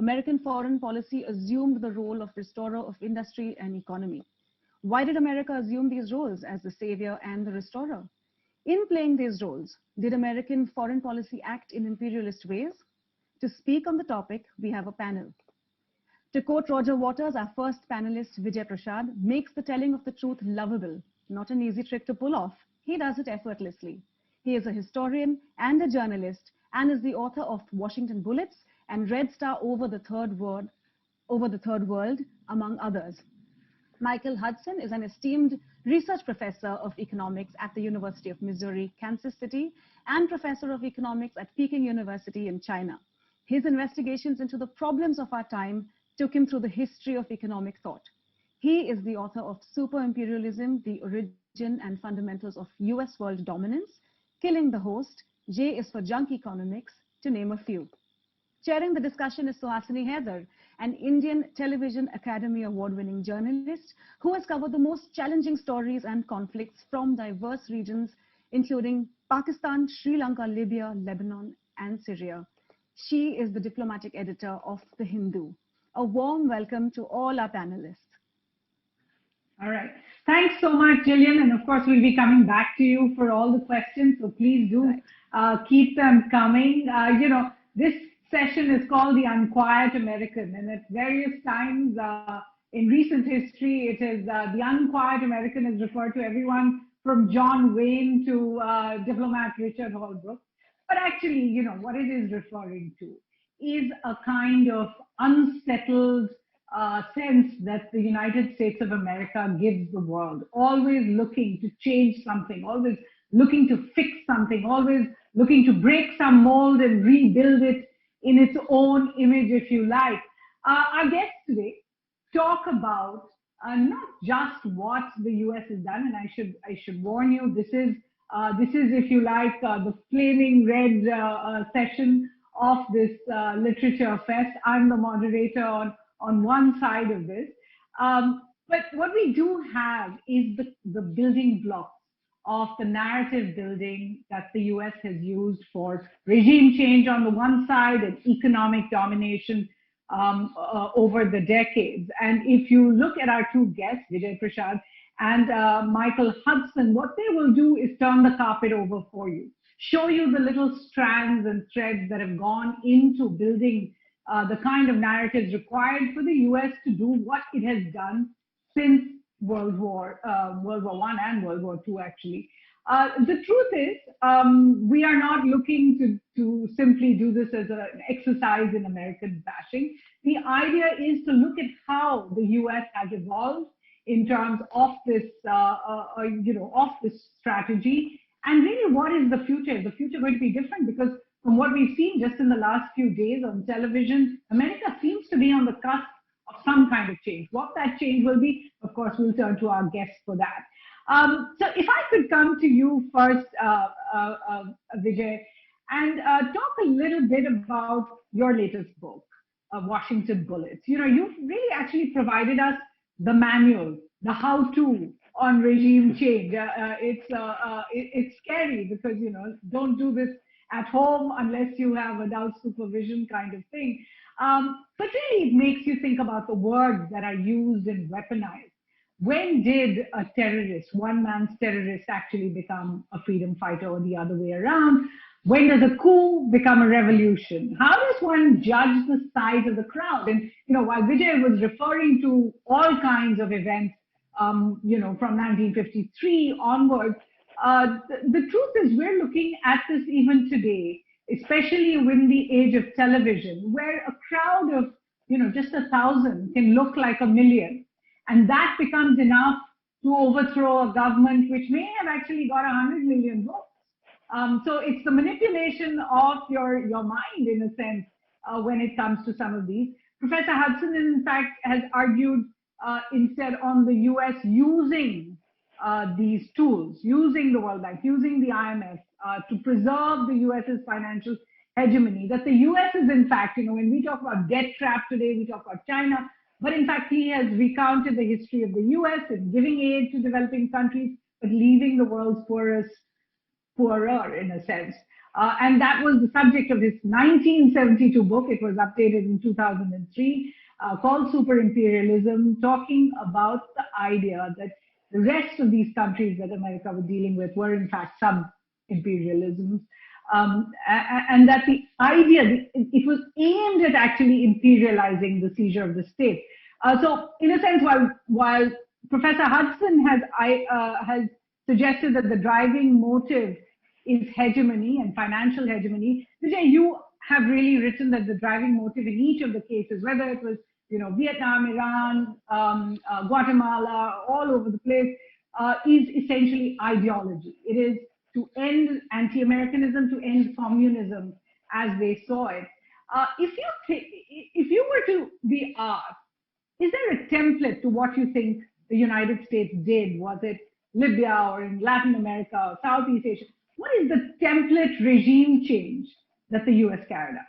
American foreign policy assumed the role of restorer of industry and economy. Why did America assume these roles as the savior and the restorer? In playing these roles, did American foreign policy act in imperialist ways? To speak on the topic, we have a panel. To quote Roger Waters, our first panelist, Vijay Prashad, makes the telling of the truth lovable, not an easy trick to pull off. He does it effortlessly. He is a historian and a journalist and is the author of Washington Bullets and Red Star Over the Third World, among others. Michael Hudson is an esteemed research professor of economics at the University of Missouri, Kansas City, and professor of economics at Peking University in China. His investigations into the problems of our time took him through the history of economic thought. He is the author of Super-Imperialism, the Origin and Fundamentals of US World Dominance, Killing the Host, J is for Junk Economics, to name a few. Chairing the discussion is Suhasini Haidar, an Indian Television Academy Award-winning journalist who has covered the most challenging stories and conflicts from diverse regions, including Pakistan, Sri Lanka, Libya, Lebanon, and Syria. She is the diplomatic editor of The Hindu. A warm welcome to all our panelists. All right. Thanks so much, Gillian. And of course, we'll be coming back to you for all the questions. So please do keep them coming. This session is called the Unquiet American. And at various times in recent history, it is the Unquiet American is referred to everyone from John Wayne to diplomat Richard Holbrooke. But actually, what it is referring to is a kind of unsettled sense that the United States of America gives the world, always looking to change something, always looking to fix something, always looking to break some mold and rebuild it in its own image, if you like. Our guests today talk about not just what the U.S. has done, and I should warn you, this is, if you like, the flaming red session of this literature fest. I'm the moderator on one side of this. But what we do have is the building blocks of the narrative building that the US has used for regime change on the one side and economic domination over the decades. And if you look at our two guests, Vijay Prashad and Michael Hudson, what they will do is turn the carpet over for you, show you the little strands and threads that have gone into building the kind of narratives required for the US to do what it has done since World War I and World War II, actually. The truth is, we are not looking to simply do this as an exercise in American bashing. The idea is to look at how the US has evolved in terms of this, of this strategy. And really, what is the future? Is the future going to be different? Because from what we've seen just in the last few days on television, America seems to be on the cusp of some kind of change. What that change will be, of course, we'll turn to our guests for that. So if I could come to you first, Vijay, and talk a little bit about your latest book, Washington Bullets. You've really actually provided us the manual, the how-to on regime change. It's scary because, don't do this at home unless you have adult supervision kind of thing. But really, it makes you think about the words that are used and weaponized. When did a terrorist, one man's terrorist, actually become a freedom fighter, or the other way around? When does a coup become a revolution? How does one judge the size of the crowd? And, while Vijay was referring to all kinds of events, from 1953 onwards, the truth is we're looking at this even today, especially in the age of television, where a crowd of, just 1,000 can look like 1,000,000. And that becomes enough to overthrow a government which may have actually got 100 million votes. So it's the manipulation of your mind, in a sense, when it comes to some of these. Professor Hudson, in fact, has argued instead on the US using these tools, using the World Bank, using the IMF to preserve the US's financial hegemony, that the US is, in fact, when we talk about debt trap today, we talk about China, but in fact, he has recounted the history of the US in giving aid to developing countries, but leaving the world's poorest poorer, in a sense. And that was the subject of his 1972 book. It was updated in 2003, called Super Imperialism, talking about the idea that the rest of these countries that America was dealing with were in fact sub-imperialisms. And that the idea, it was aimed at actually imperializing the seizure of the state. So in a sense, while Professor Hudson has suggested that the driving motive is hegemony and financial hegemony, Vijay, you have really written that the driving motive in each of the cases, whether it was Vietnam, Iran, Guatemala, all over the place, is essentially ideology. It is to end anti-Americanism, to end communism as they saw it. If you were to be asked, is there a template to what you think the United States did? Was it Libya or in Latin America or Southeast Asia? What is the template regime change that the US carried out?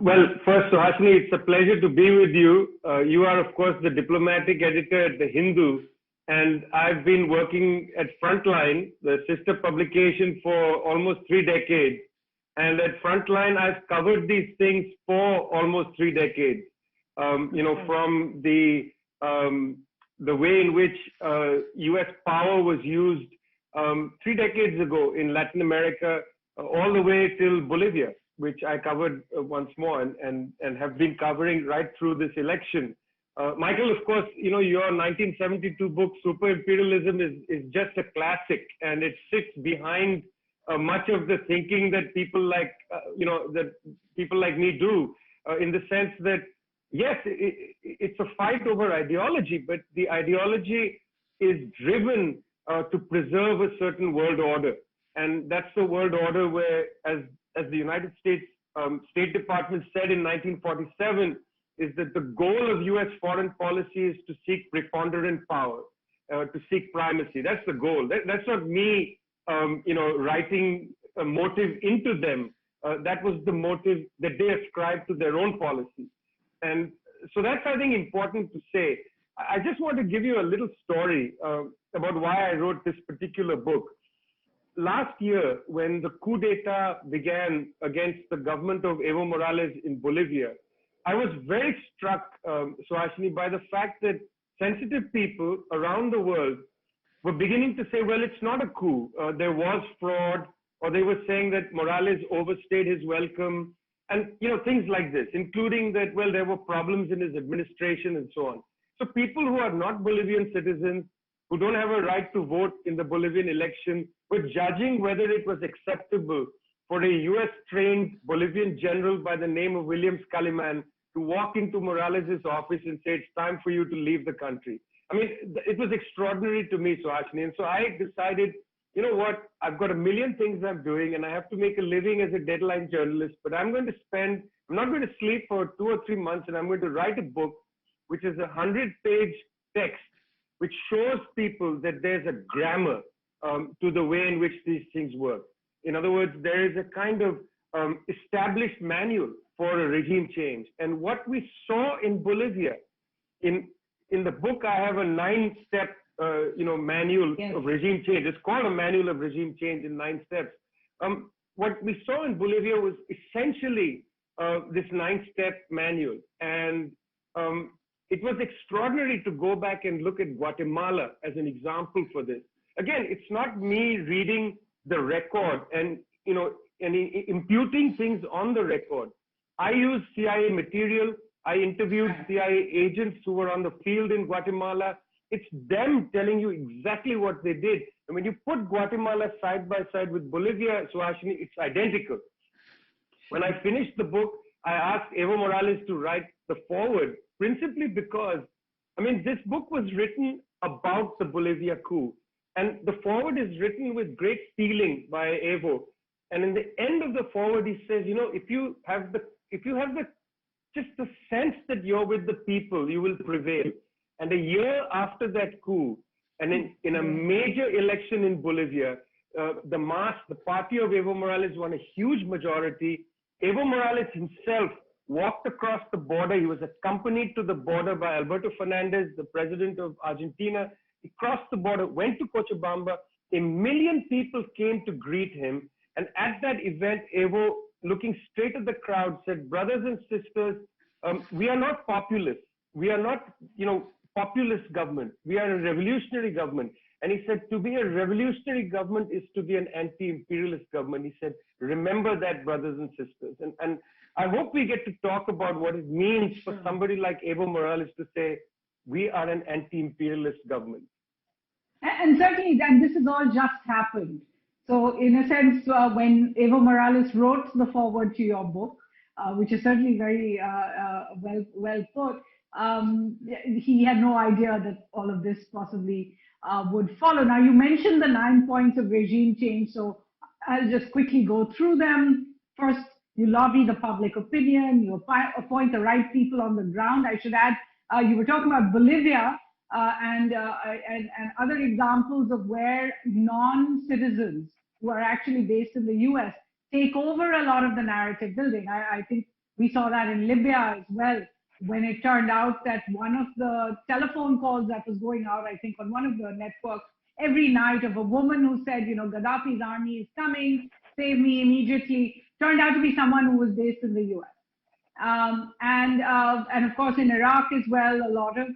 Well, first, Suhasini, it's a pleasure to be with you. You are, of course, the diplomatic editor at The Hindu, and I've been working at Frontline, the sister publication, for almost 3 decades. And at Frontline, I've covered these things for almost 3 decades. From the way in which U.S. power was used 3 decades ago in Latin America, all the way till Bolivia, which I covered once more and have been covering right through this election. Michael, of course, your 1972 book, Super Imperialism, is just a classic, and it sits behind much of the thinking that people like, me do, in the sense that, yes, it's a fight over ideology, but the ideology is driven to preserve a certain world order. And that's the world order where, as the United States State Department said in 1947, is that the goal of U.S. foreign policy is to seek preponderant power, to seek primacy. That's the goal. That's not me, writing a motive into them. That was the motive that they ascribed to their own policy. And so that's, I think, important to say. I just want to give you a little story about why I wrote this particular book. Last year, when the coup d'etat began against the government of Evo Morales in Bolivia, I was very struck, Suhasini, by the fact that sensitive people around the world were beginning to say, well, it's not a coup. There was fraud, or they were saying that Morales overstayed his welcome, and things like this, including that, well, there were problems in his administration and so on. So people who are not Bolivian citizens, who don't have a right to vote in the Bolivian election, were judging whether it was acceptable for a US-trained Bolivian general by the name of William Scaliman to walk into Morales' office and say, it's time for you to leave the country. I mean, it was extraordinary to me, Suhasini. And so I decided, you know what, I've got a million things I'm doing and I have to make a living as a deadline journalist, but I'm not going to sleep for 2 or 3 months, and I'm going to write a book, which is a 100-page text, which shows people that there's a grammar to the way in which these things work. In other words, there is a kind of established manual for a regime change. And what we saw in Bolivia, in the book, I have a 9-step manual of regime change. It's called a manual of regime change in 9 steps. What we saw in Bolivia was essentially this 9-step manual. And it was extraordinary to go back and look at Guatemala as an example for this. Again, it's not me reading the record and imputing things on the record. I used CIA material. I interviewed CIA agents who were on the field in Guatemala. It's them telling you exactly what they did. And when you put Guatemala side by side with Bolivia, Suhasini, it's identical. When I finished the book, I asked Evo Morales to write the foreword, principally because, this book was written about the Bolivia coup. And the foreword is written with great feeling by Evo. And in the end of the foreword, he says, if you have just the sense that you're with the people, you will prevail. And a year after that coup, and in a major election in Bolivia, the party of Evo Morales won a huge majority. Evo Morales himself walked across the border. He was accompanied to the border by Alberto Fernandez, the president of Argentina. He crossed the border, went to Cochabamba. 1 million people came to greet him. And at that event, Evo, looking straight at the crowd, said, brothers and sisters, we are not populists. We are not, populist government. We are a revolutionary government. And he said, to be a revolutionary government is to be an anti-imperialist government. He said, remember that, brothers and sisters. And I hope we get to talk about what it means for somebody like Evo Morales to say, we are an anti-imperialist government. And certainly, and this has all just happened. So in a sense, when Evo Morales wrote the foreword to your book, which is certainly very well put, he had no idea that all of this possibly would follow. Now, you mentioned the 9 points of regime change, so I'll just quickly go through them. First, you lobby the public opinion, you appoint the right people on the ground. I should add, you were talking about Bolivia and other examples of where non-citizens who are actually based in the US take over a lot of the narrative building. I think we saw that in Libya as well, when it turned out that one of the telephone calls that was going out, I think on one of the networks every night, of a woman who said, Gaddafi's army is coming, save me immediately, turned out to be someone who was based in the US. And of course in Iraq as well, a lot of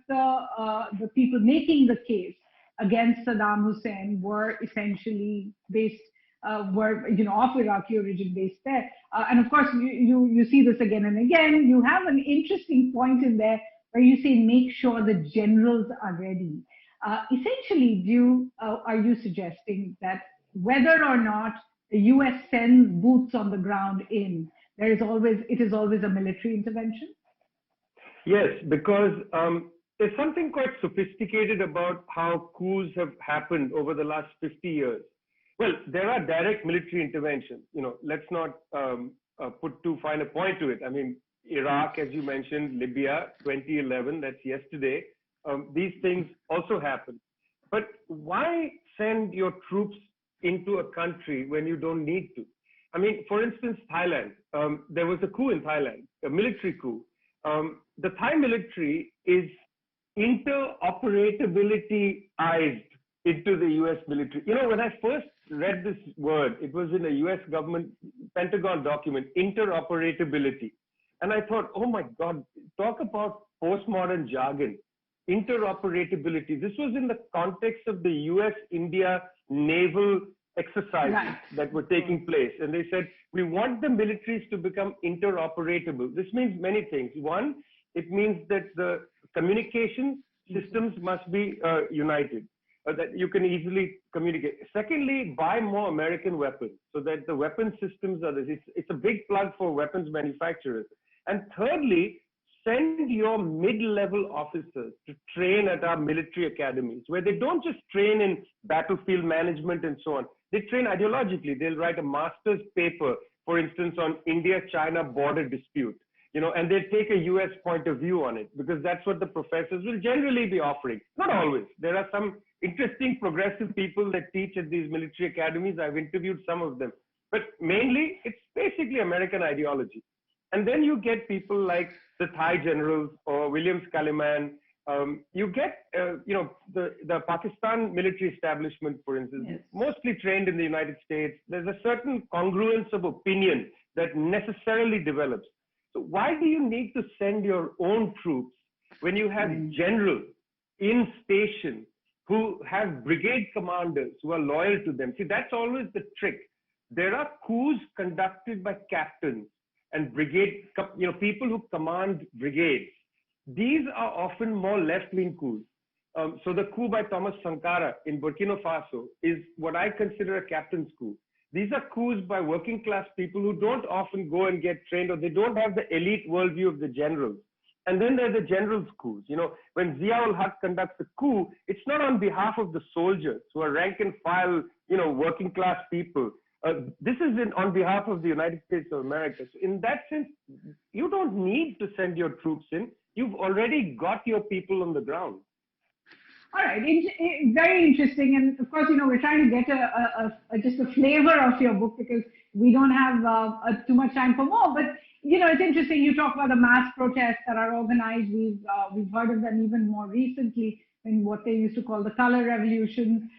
the people making the case against Saddam Hussein were essentially based, of Iraqi origin, based there. And of course you see this again and again. You have an interesting point in there where you say make sure the generals are ready. Essentially, are you suggesting that whether or not the US sends boots on the ground in, it is always a military intervention? Yes, because there's something quite sophisticated about how coups have happened over the last 50 years. Well, there are direct military interventions. Let's not put too fine a point to it. I mean, Iraq, as you mentioned, Libya, 2011, that's yesterday. These things also happen. But why send your troops into a country when you don't need to? I mean, for instance, Thailand. There was a coup in Thailand, a military coup. The Thai military is interoperability-ized into the US military. When I first read this word, it was in a US government Pentagon document, interoperability. And I thought, oh my God, talk about postmodern jargon. Interoperability. This was in the context of the US-India naval exercises that were taking place. And they said, we want the militaries to become interoperable. This means many things. One, it means that the communication systems must be united, that you can easily communicate. Secondly, buy more American weapons so that the weapon systems are this. It's a big plug for weapons manufacturers. And thirdly, send your mid-level officers to train at our military academies, where they don't just train in battlefield management and so on. They train ideologically. They'll write a master's paper, for instance, on India-China border dispute, and they take a US point of view on it, because that's what the professors will generally be offering. Not always. There are some interesting progressive people that teach at these military academies. I've interviewed some of them. But mainly, it's basically American ideology. And then you get people like the Thai generals or William Scaliman. You get, the Pakistan military establishment, for instance, mostly trained in the United States. There's a certain congruence of opinion that necessarily develops. So why do you need to send your own troops when you have generals in station who have brigade commanders who are loyal to them? See, that's always the trick. There are coups conducted by captains and brigade, people who command brigades. These are often more left-wing coups. So the coup by Thomas Sankara in Burkina Faso is what I consider a captain's coup. These are coups by working class people who don't often go and get trained, or they don't have the elite worldview of the generals. And then there are the generals' coups. When Zia-ul-Haq conducts a coup, it's not on behalf of the soldiers who are rank and file, working class people. This is on behalf of the United States of America. So in that sense, you don't need to send your troops in. You've already got your people on the ground. All right, very interesting. And of course, we're trying to get just a flavor of your book, because we don't have too much time for more. But it's interesting. You talk about the mass protests that are organized. We've heard of them even more recently in what they used to call the color revolution.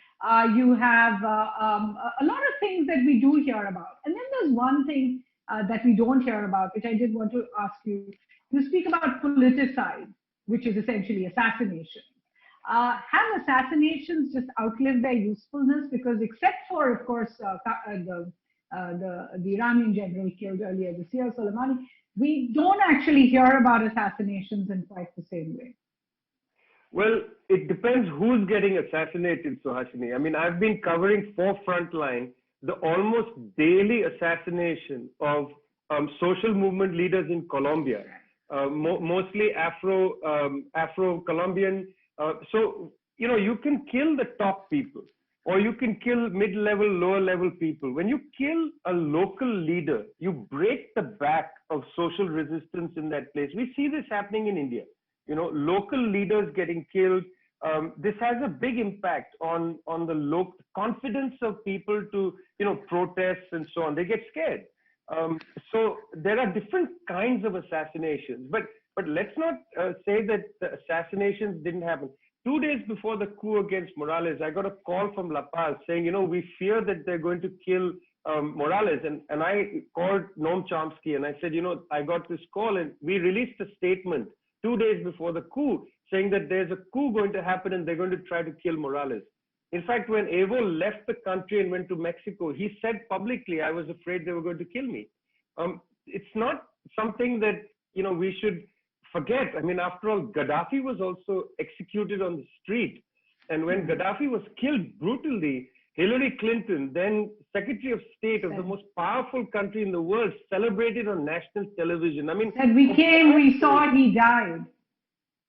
You have a lot of things that we do hear about. And then there's one thing that we don't hear about, which I did want to ask you. You speak about politicide, which is essentially assassination. Have assassinations just outlived their usefulness? Because except for, of course, the Iranian general killed earlier this year, Soleimani, we don't actually hear about assassinations in quite the same way. Well, it depends who's getting assassinated, Suhasini. I mean, I've been covering for Frontline the almost daily assassination of social movement leaders in Colombia, mostly Afro-Colombian. So, you know, you can kill the top people, or you can kill mid-level, lower-level people. When you kill a local leader, you break the back of social resistance in that place. We see this happening in India. You know, local leaders getting killed. This has a big impact on the local confidence of people to, you know, protest and so on. They get scared. So there are different kinds of assassinations, but let's not say that the assassinations didn't happen. 2 days before the coup against Morales, I got a call from La Paz saying, you know, we fear that they're going to kill Morales. And I called Noam Chomsky and I said, you know, I got this call, and we released a statement 2 days before the coup saying that there's a coup going to happen and they're going to try to kill Morales. In fact, when Evo left the country and went to Mexico, he said publicly, I was afraid they were going to kill me. It's not something that, you know, we should forget. I mean, after all, Gaddafi was also executed on the street. And when Gaddafi was killed brutally, Hillary Clinton, then Secretary of State of the most powerful country in the world, celebrated on national television. I mean, and we saw he died.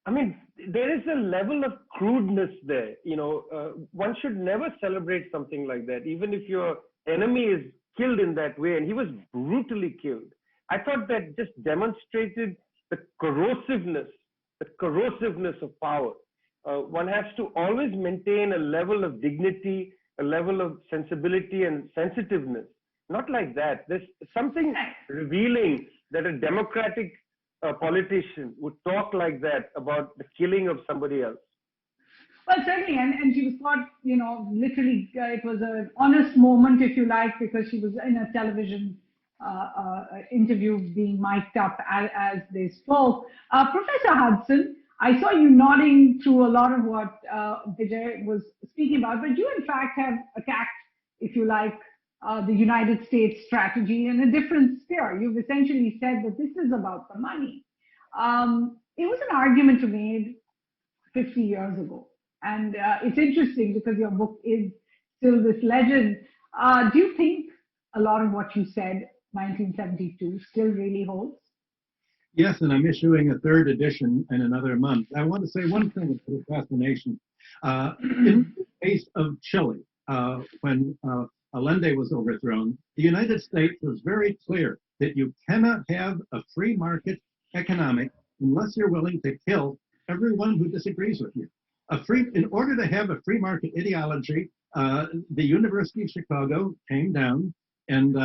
I mean, there is a level of crudeness there. You know, one should never celebrate something like that, even if your enemy is killed in that way. And he was brutally killed. I thought that just demonstrated the corrosiveness of power. One has to always maintain a level of dignity, a level of sensibility and sensitiveness. Not like that. There's something revealing that a democratic politician would talk like that about the killing of somebody else. Well, certainly, and she was caught, you know, literally, it was an honest moment, if you like, because she was in a television interview being mic'd up as they spoke. Professor Hudson, I saw you nodding through a lot of what Vijay was speaking about, but you in fact have attacked, if you like, the United States strategy in a different sphere. You've essentially said that this is about the money. It was an argument you made 50 years ago. And it's interesting because your book is still this legend. Do you think a lot of what you said 1972 still really holds? Yes, and I'm issuing a third edition in another month. I want to say one thing about assassination. In the case of Chile, when Allende was overthrown, the United States was very clear that you cannot have a free market economic unless you're willing to kill everyone who disagrees with you. In order to have a free market ideology, the University of Chicago came down and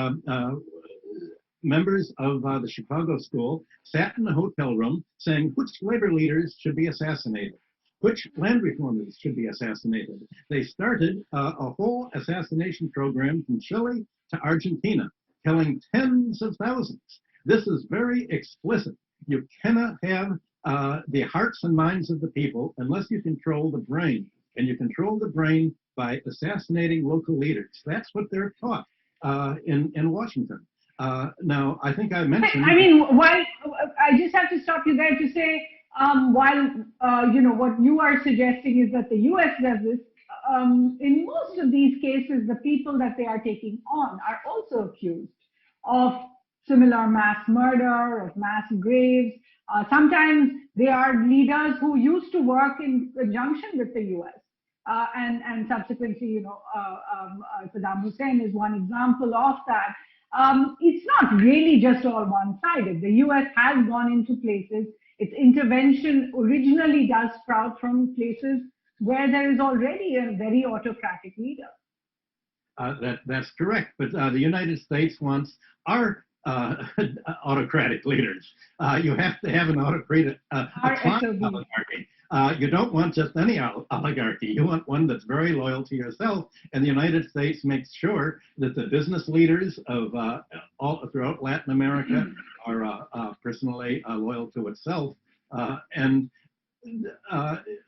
members of the Chicago school sat in a hotel room saying which labor leaders should be assassinated, which land reformers should be assassinated. They started a whole assassination program from Chile to Argentina, killing tens of thousands. This is very explicit. You cannot have the hearts and minds of the people unless you control the brain. And you control the brain by assassinating local leaders. That's what they're taught in Washington. Now, I think I mentioned... I mean, while I just have to stop you there to say, while, you know, what you are suggesting is that the U.S. does this, in most of these cases, the people that they are taking on are also accused of similar mass murder, of mass graves. Sometimes they are leaders who used to work in conjunction with the U.S. And subsequently, you know, Saddam Hussein is one example of that. It's not really just all one-sided. The U.S. has gone into places. Its intervention originally does sprout from places where there is already a very autocratic leader. That's correct. But the United States wants our autocratic leaders. You have to have an autocratic oligarchy. You don't want just any oligarchy. You want one that's very loyal to yourself. And the United States makes sure that the business leaders of all throughout Latin America are personally loyal to itself and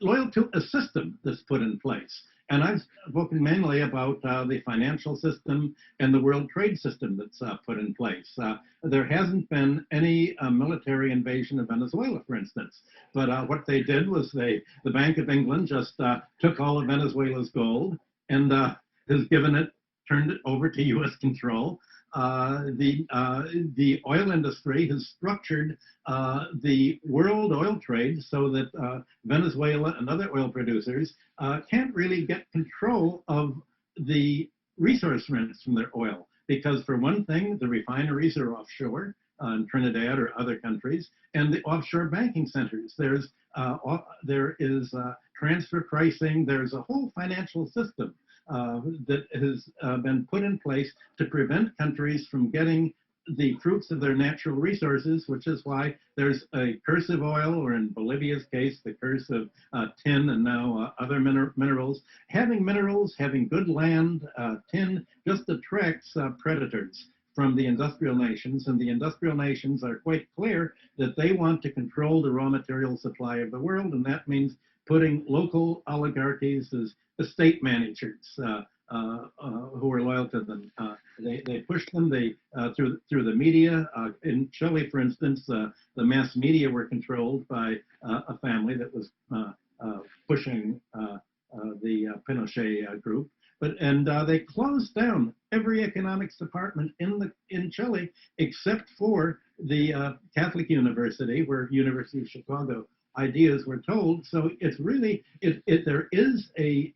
loyal to a system that's put in place. And I've spoken mainly about the financial system and the world trade system that's put in place. There hasn't been any military invasion of Venezuela, for instance. But what they did was the Bank of England just took all of Venezuela's gold and has turned it over to U.S. control. The oil industry has structured the world oil trade so that Venezuela and other oil producers can't really get control of the resource rents from their oil. Because for one thing, the refineries are offshore in Trinidad or other countries, and the offshore banking centers. There is transfer pricing. There's a whole financial system that has been put in place to prevent countries from getting the fruits of their natural resources, which is why there's a curse of oil, or in Bolivia's case, the curse of tin and now other minerals. Having minerals, having good land, tin just attracts predators from the industrial nations, and the industrial nations are quite clear that they want to control the raw material supply of the world, and that means putting local oligarchies as estate managers who are loyal to them. They push them through the media. In Chile, for instance, the mass media were controlled by a family that was pushing the Pinochet group. And they closed down every economics department in Chile except for the Catholic University, where University of Chicago ideas were told. So it's really, there is a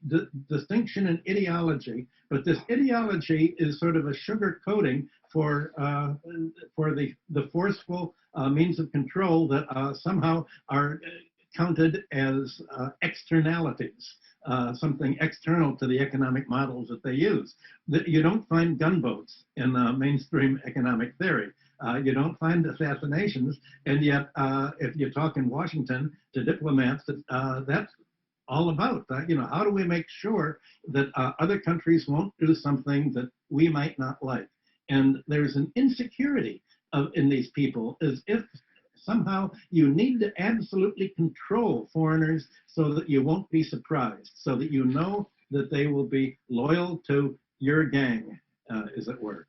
distinction in ideology, but this ideology is sort of a sugar coating for the forceful means of control that somehow are counted as externalities. Something external to the economic models that they use. You don't find gunboats in mainstream economic theory. You don't find assassinations, and yet if you talk in Washington to diplomats, that's all about. How do we make sure that other countries won't do something that we might not like? And there's an insecurity in these people, as if somehow you need to absolutely control foreigners so that you won't be surprised, so that you know that they will be loyal to your gang, as it were.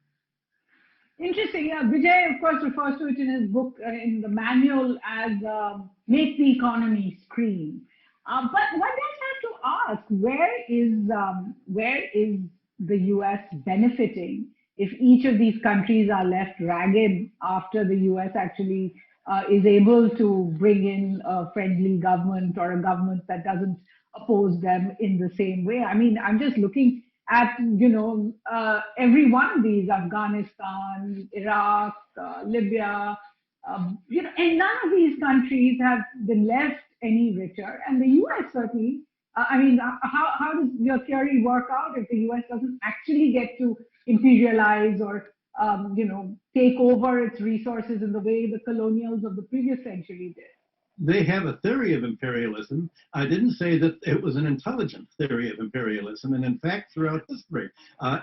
Interesting. Vijay, of course, refers to it in his book, in the manual, as make the economy scream. But one does have to ask, where is the U.S. benefiting if each of these countries are left ragged after the U.S. actually is able to bring in a friendly government or a government that doesn't oppose them in the same way? I mean, I'm just looking at, every one of these, Afghanistan, Iraq, Libya, and none of these countries have been left any richer. And the U.S. certainly, how does your theory work out if the U.S. doesn't actually get to imperialize or take over its resources in the way the colonials of the previous century did? They have a theory of imperialism. I didn't say that it was an intelligent theory of imperialism. And in fact, throughout history,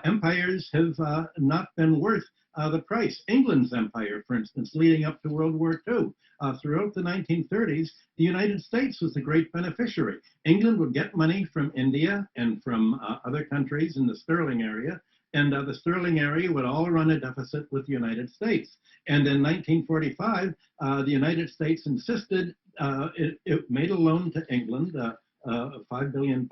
empires have not been worth the price. England's empire, for instance, leading up to World War II, throughout the 1930s, the United States was the great beneficiary. England would get money from India and from other countries in the Sterling area, and the Sterling area would all run a deficit with the United States. And in 1945, the United States insisted, it made a loan to England, of £5 billion,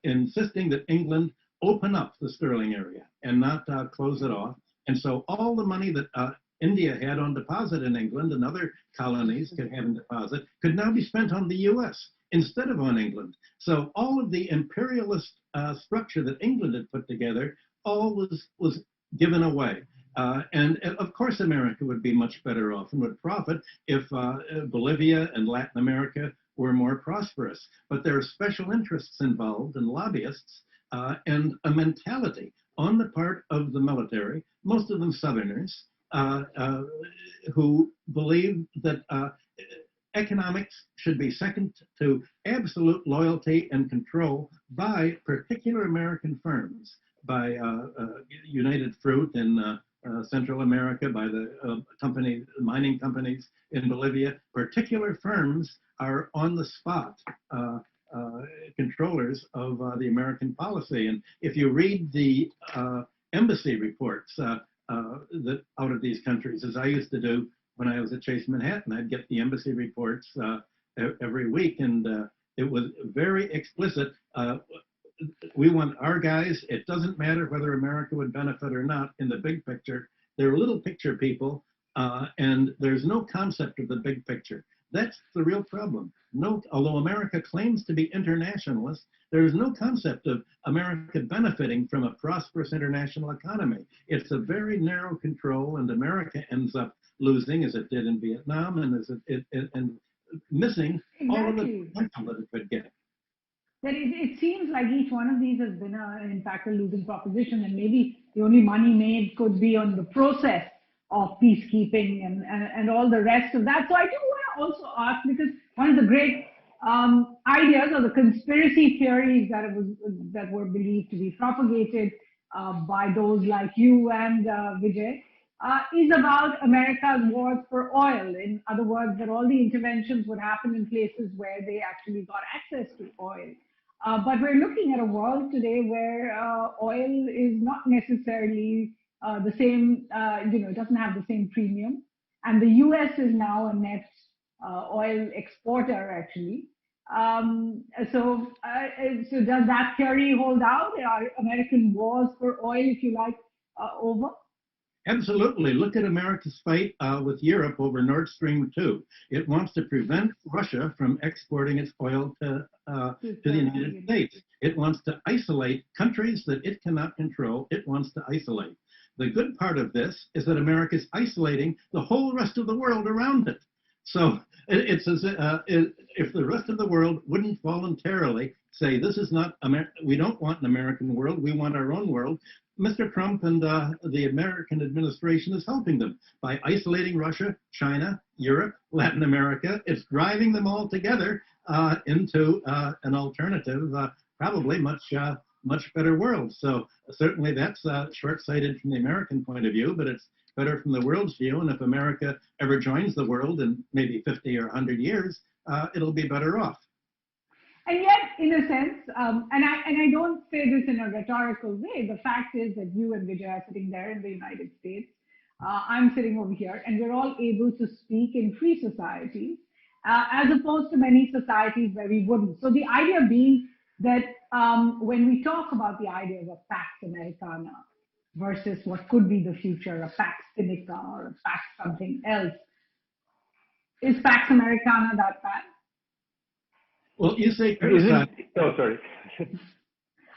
insisting that England open up the Sterling area and not close it off. And so all the money that India had on deposit in England and other colonies could have in deposit could now be spent on the US instead of on England. So all of the imperialist structure that England had put together, all was given away. And of course, America would be much better off and would profit if Bolivia and Latin America were more prosperous. But there are special interests involved and lobbyists and a mentality on the part of the military, most of them Southerners, who believe that economics should be second to absolute loyalty and control by particular American firms, by United Fruit in Central America, by the mining companies in Bolivia. Particular firms are on the spot controllers of the American policy. And if you read the embassy reports that out of these countries, as I used to do when I was at Chase Manhattan, I'd get the embassy reports every week, and it was very explicit. We want our guys. It doesn't matter whether America would benefit or not in the big picture. They're little picture people, and there's no concept of the big picture. That's the real problem. Although America claims to be internationalist, there is no concept of America benefiting from a prosperous international economy. It's a very narrow control, and America ends up losing, as it did in Vietnam, and as and missing all of the potential that it could get. That it seems like each one of these has been, in fact, a losing proposition, and maybe the only money made could be on the process of peacekeeping and all the rest of that. So I do want to also ask, because one of the great ideas or the conspiracy theories that were believed to be propagated by those like you and Vijay is about America's wars for oil. In other words, that all the interventions would happen in places where they actually got access to oil. But we're looking at a world today where oil is not necessarily the same, it doesn't have the same premium. And the US is now a net oil exporter, actually. So does that theory hold out? Are American wars for oil, if you like, over? Absolutely. Look at America's fight with Europe over Nord Stream 2. It wants to prevent Russia from exporting its oil to the United States. It wants to isolate countries that it cannot control. It wants to isolate. The good part of this is that America is isolating the whole rest of the world around it. So it's as if the rest of the world wouldn't voluntarily say, this is not, we don't want an American world, we want our own world. Mr. Trump and the American administration is helping them by isolating Russia, China, Europe, Latin America. It's driving them all together into an alternative, probably much better world. So certainly that's short-sighted from the American point of view, but it's better from the world's view. And if America ever joins the world in maybe 50 or 100 years, it'll be better off. And yet, in a sense, and I don't say this in a rhetorical way, the fact is that you and Vijay are sitting there in the United States. I'm sitting over here, and we're all able to speak in free societies, as opposed to many societies where we wouldn't. So the idea being that when we talk about the ideas of Pax Americana versus what could be the future, a Pax Sinica or a Pax something else, is Pax Americana that bad? Well, you say oh, sorry.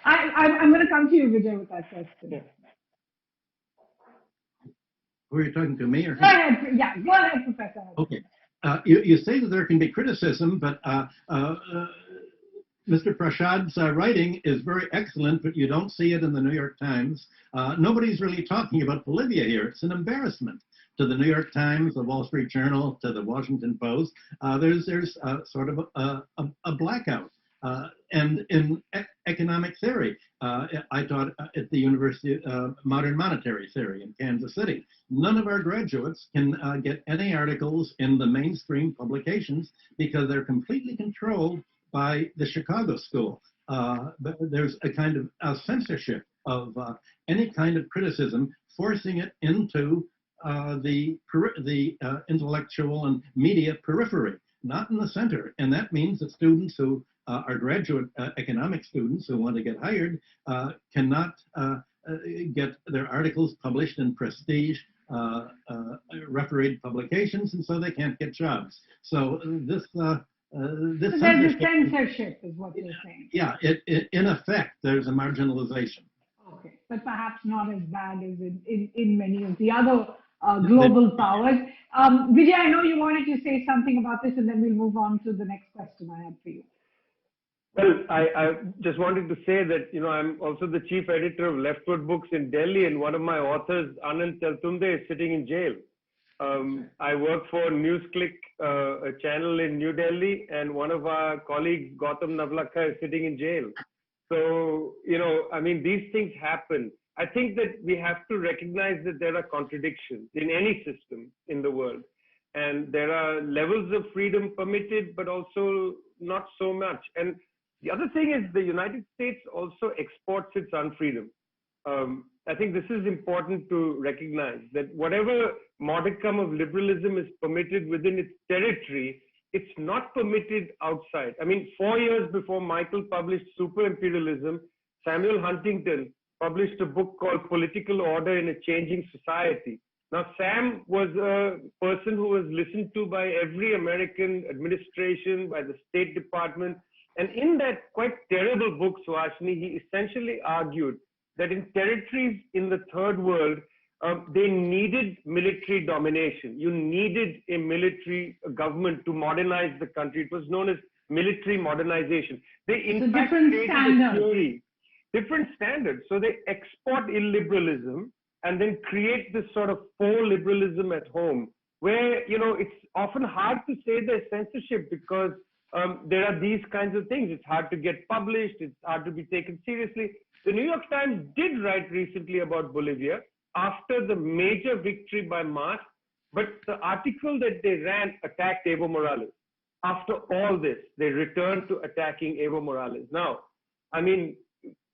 I'm going to come to you, Vijay, with that question. Yeah. Were you talking to me or? Go ahead, go ahead, Professor. Okay. You say that there can be criticism, but Mr. Prashad's writing is very excellent, but you don't see it in the New York Times. Nobody's really talking about Bolivia here. It's an embarrassment to the New York Times, the Wall Street Journal, to the Washington Post. There's sort of a blackout. And in economic theory, I taught at the University of Modern Monetary Theory in Kansas City. None of our graduates can get any articles in the mainstream publications because they're completely controlled by the Chicago School. There's a kind of a censorship of any kind of criticism, forcing it into the intellectual and media periphery, not in the center. And that means that students who are graduate economic students who want to get hired cannot get their articles published in prestige refereed publications, and so they can't get jobs. So this so there's a censorship is what you're saying. Yeah, in effect, there's a marginalization. Okay, but perhaps not as bad as in many of the other global powers. Vijay, I know you wanted to say something about this, and then we'll move on to the next question I have for you. Well, I just wanted to say that, I'm also the chief editor of Leftward Books in Delhi, and one of my authors, Anand Teltunde, is sitting in jail. I work for NewsClick, a channel in New Delhi, and one of our colleagues, Gautam Navlakha, is sitting in jail. So, I mean, these things happen. I think that we have to recognize that there are contradictions in any system in the world. And there are levels of freedom permitted, but also not so much. And the other thing is the United States also exports its unfreedom. I think this is important to recognize that whatever modicum of liberalism is permitted within its territory, it's not permitted outside. I mean, 4 years before Michael published Super Imperialism, Samuel Huntington published a book called Political Order in a Changing Society. Now, Sam was a person who was listened to by every American administration, by the State Department. And in that quite terrible book, Suhasini, he essentially argued that in territories in the third world, they needed military domination. You needed a military government to modernize the country. It was known as military modernization. They in fact created a theory, different standards. So they export illiberalism and then create this sort of faux liberalism at home, where it's often hard to say there's censorship because there are these kinds of things. It's hard to get published. It's hard to be taken seriously. The New York Times did write recently about Bolivia after the major victory by Mas, but the article that they ran attacked Evo Morales. After all this, they returned to attacking Evo Morales. Now, I mean,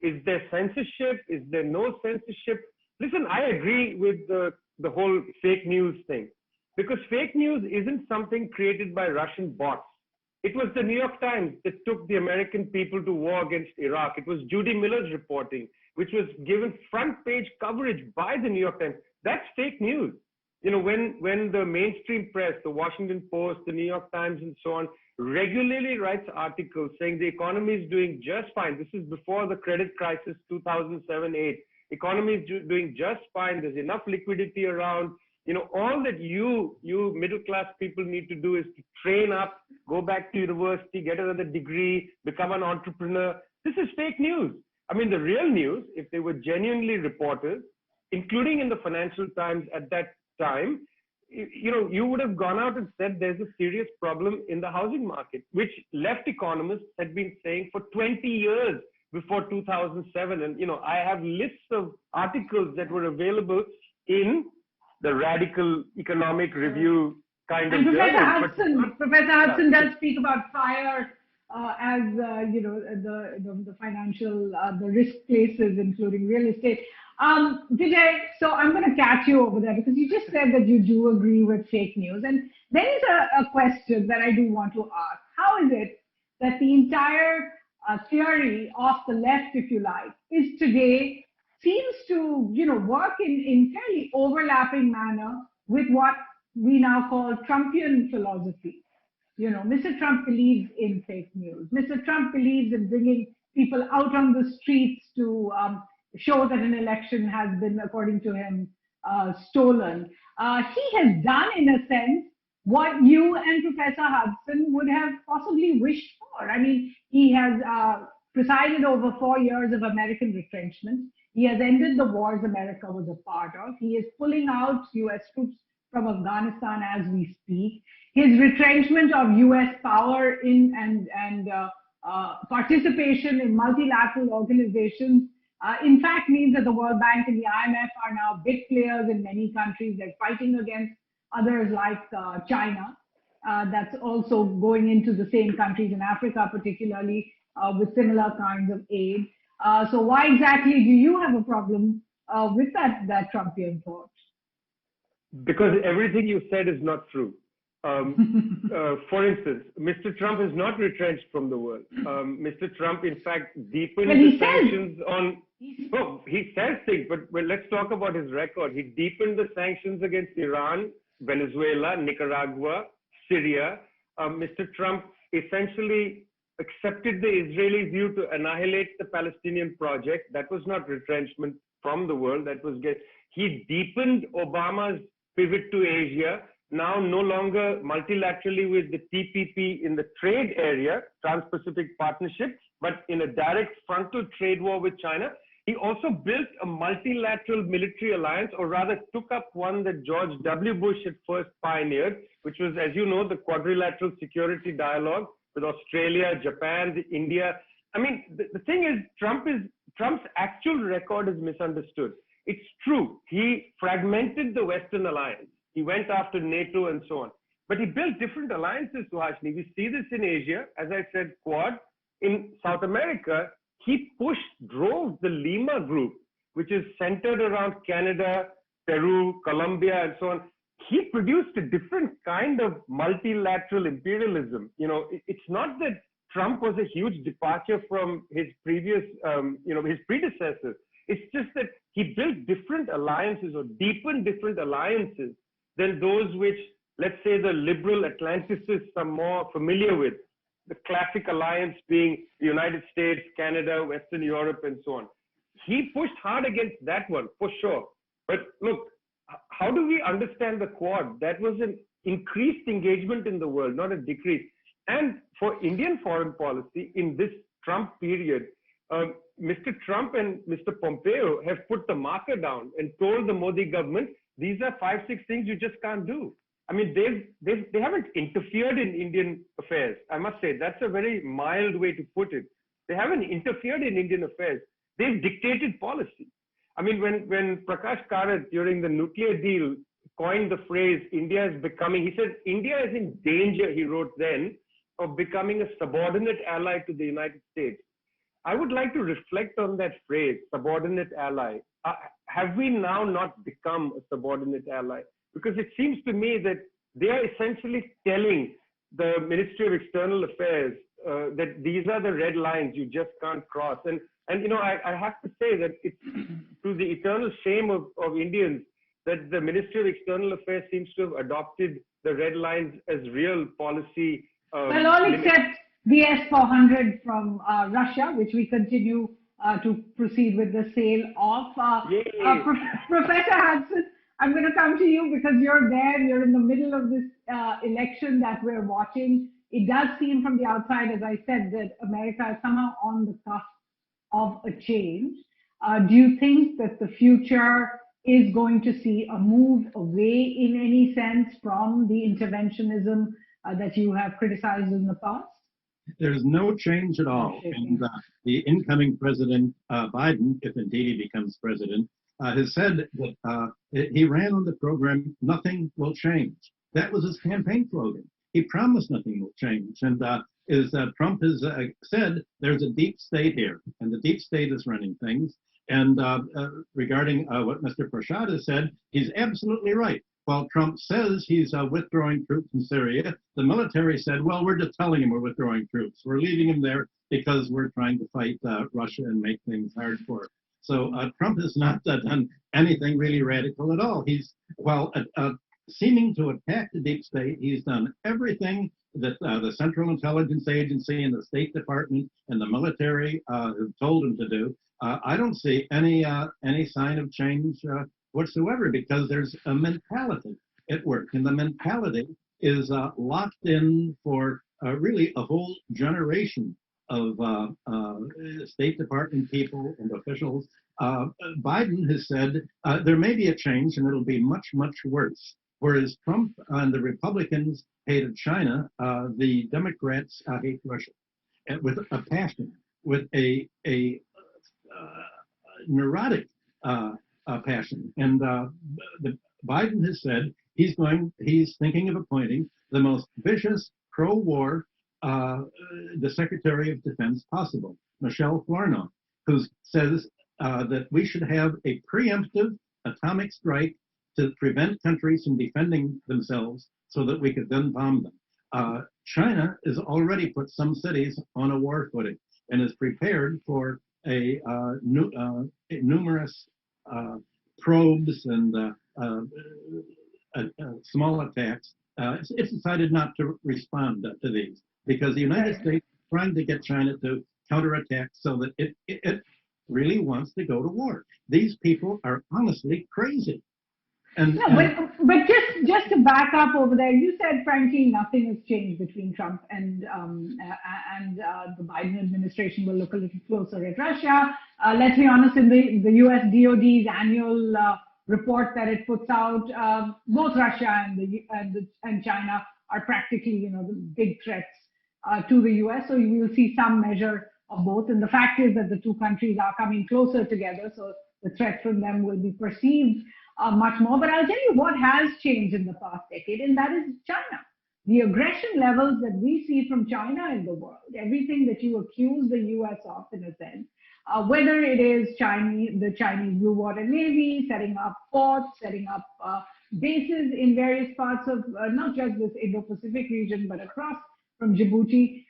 is there censorship? Is there no censorship? Listen, I agree with the whole fake news thing, because fake news isn't something created by Russian bots. It was the New York Times that took the American people to war against Iraq. It was Judy Miller's reporting, which was given front page coverage by the New York Times. That's fake news. When the mainstream press, the Washington Post, the New York Times, and so on, regularly writes articles saying the economy is doing just fine. This is before the credit crisis, 2007-8. Economy is doing just fine. There's enough liquidity around. All that you middle-class people need to do is to train up, go back to university, get another degree, become an entrepreneur. This is fake news. I mean, the real news, if they were genuinely reporters, including in the Financial Times at that time, you would have gone out and said there's a serious problem in the housing market, which left economists had been saying for 20 years before 2007. And, I have lists of articles that were available in the Radical Economic Review kind of journal. Professor Hudson does speak about FIRE as the financial, the risk places, including real estate. Vijay, so I'm going to catch you over there because you just said that you do agree with fake news. And there is a question that I do want to ask. How is it that the entire theory of the left, if you like, is today seems to, work in fairly overlapping manner with what we now call Trumpian philosophy. Mr. Trump believes in fake news. Mr. Trump believes in bringing people out on the streets to show that an election has been, according to him, stolen. He has done, in a sense, what you and Professor Hudson would have possibly wished for. I mean, he has presided over 4 years of American retrenchment. He has ended the wars America was a part of. He is pulling out U.S. troops from Afghanistan as we speak. His retrenchment of U.S. power in and participation in multilateral organizations, in fact, means that the World Bank and the IMF are now big players in many countries. They're fighting against others like China. That's also going into the same countries in Africa, particularly with similar kinds of aid. So why exactly do you have a problem with that Trumpian thought? Because everything you said is not true. For instance, Mr. Trump is not retrenched from the world. Mr. Trump, in fact, deepened the sanctions on... Oh, he says things, but let's talk about his record. He deepened the sanctions against Iran, Venezuela, Nicaragua, Syria. Mr. Trump essentially accepted the Israeli view to annihilate the Palestinian project. That was not retrenchment from the world. That was he deepened Obama's pivot to Asia, now no longer multilaterally with the TPP in the trade area, Trans-Pacific Partnership, but in a direct frontal trade war with China. He also built a multilateral military alliance, or rather took up one that George W. Bush had first pioneered, which was, as you know, the quadrilateral security dialogue with Australia, Japan, India. I mean, the thing is, Trump's actual record is misunderstood. It's true. He fragmented the Western alliance. He went after NATO and so on. But he built different alliances, Suhasini. We see this in Asia, as I said, Quad. In South America, he drove the Lima group, which is centered around Canada, Peru, Colombia, and so on. He produced a different kind of multilateral imperialism. You know, it's not that Trump was a huge departure from his previous, his predecessors. It's just that he built different alliances or deepened different alliances than those which, let's say, the liberal Atlanticists are more familiar with. The classic alliance being the United States, Canada, Western Europe, and so on. He pushed hard against that one, for sure. But look, how do we understand the Quad? That was an increased engagement in the world, not a decrease. And for Indian foreign policy in this Trump period, Mr. Trump and Mr. Pompeo have put the marker down and told the Modi government, these are 5, 6 things you just can't do. I mean, they haven't interfered in Indian affairs. I must say, that's a very mild way to put it. They haven't interfered in Indian affairs. They've dictated policy. I mean, when Prakash Karat during the nuclear deal coined the phrase, India is becoming, he said, India is in danger, he wrote then, of becoming a subordinate ally to the United States. I would like to reflect on that phrase, subordinate ally. Have we now not become a subordinate ally? Because it seems to me that they are essentially telling the Ministry of External Affairs that these are the red lines you just can't cross. And you know, I have to say that it's to the eternal shame of Indians that the Ministry of External Affairs seems to have adopted the red lines as real policy. Well, all except the S-400 from Russia, which we continue to proceed with the sale of. Professor Hudson, I'm going to come to you because you're there. You're in the middle of this election that we're watching. It does seem from the outside, as I said, that America is somehow on the cusp of a change. Do you think that the future is going to see a move away in any sense from the interventionism that you have criticized in the past? There's no change at all. And the incoming President Biden, if indeed he becomes president, has said that he ran on the program, nothing will change. That was his campaign slogan. He promised nothing will change. And Trump has said, there's a deep state here, and the deep state is running things. And regarding what Mr. Prashad has said, he's absolutely right. While Trump says he's withdrawing troops in Syria, the military said, well, we're just telling him we're withdrawing troops. We're leaving him there because we're trying to fight Russia and make things hard for him. So Trump has not done anything really radical at all. He's, while seeming to attack the deep state, he's done everything that the Central Intelligence Agency and the State Department and the military have told him to do. I don't see any sign of change whatsoever, because there's a mentality at work, and the mentality is locked in for really a whole generation of State Department people and officials. Biden has said there may be a change and it'll be much, much worse. Whereas Trump and the Republicans hated China, the Democrats hate Russia, and with a passion, with a neurotic passion. And Biden has said he's thinking of appointing the most vicious pro-war the Secretary of Defense possible, Michelle Flournoy, who says that we should have a preemptive atomic strike to prevent countries from defending themselves so that we could then bomb them. China has already put some cities on a war footing and is prepared for numerous probes and small attacks. It's decided not to respond to these because the United States is trying to get China to counterattack so that it really wants to go to war. These people are honestly crazy. And, No, but just to back up over there, you said frankly nothing has changed between Trump and the Biden administration will look a little closer at Russia. Let's be honest, in the U.S. DoD's annual report that it puts out, both Russia and China are practically the big threats to the U.S. So you will see some measure of both. And the fact is that the two countries are coming closer together, so the threat from them will be perceived much more. But I'll tell you what has changed in the past decade, and that is China. The aggression levels that we see from China in the world, everything that you accuse the U.S. of, in a sense, whether it is the Chinese Blue Water Navy, setting up ports, setting up bases in various parts of not just this Indo-Pacific region, but across from Djibouti,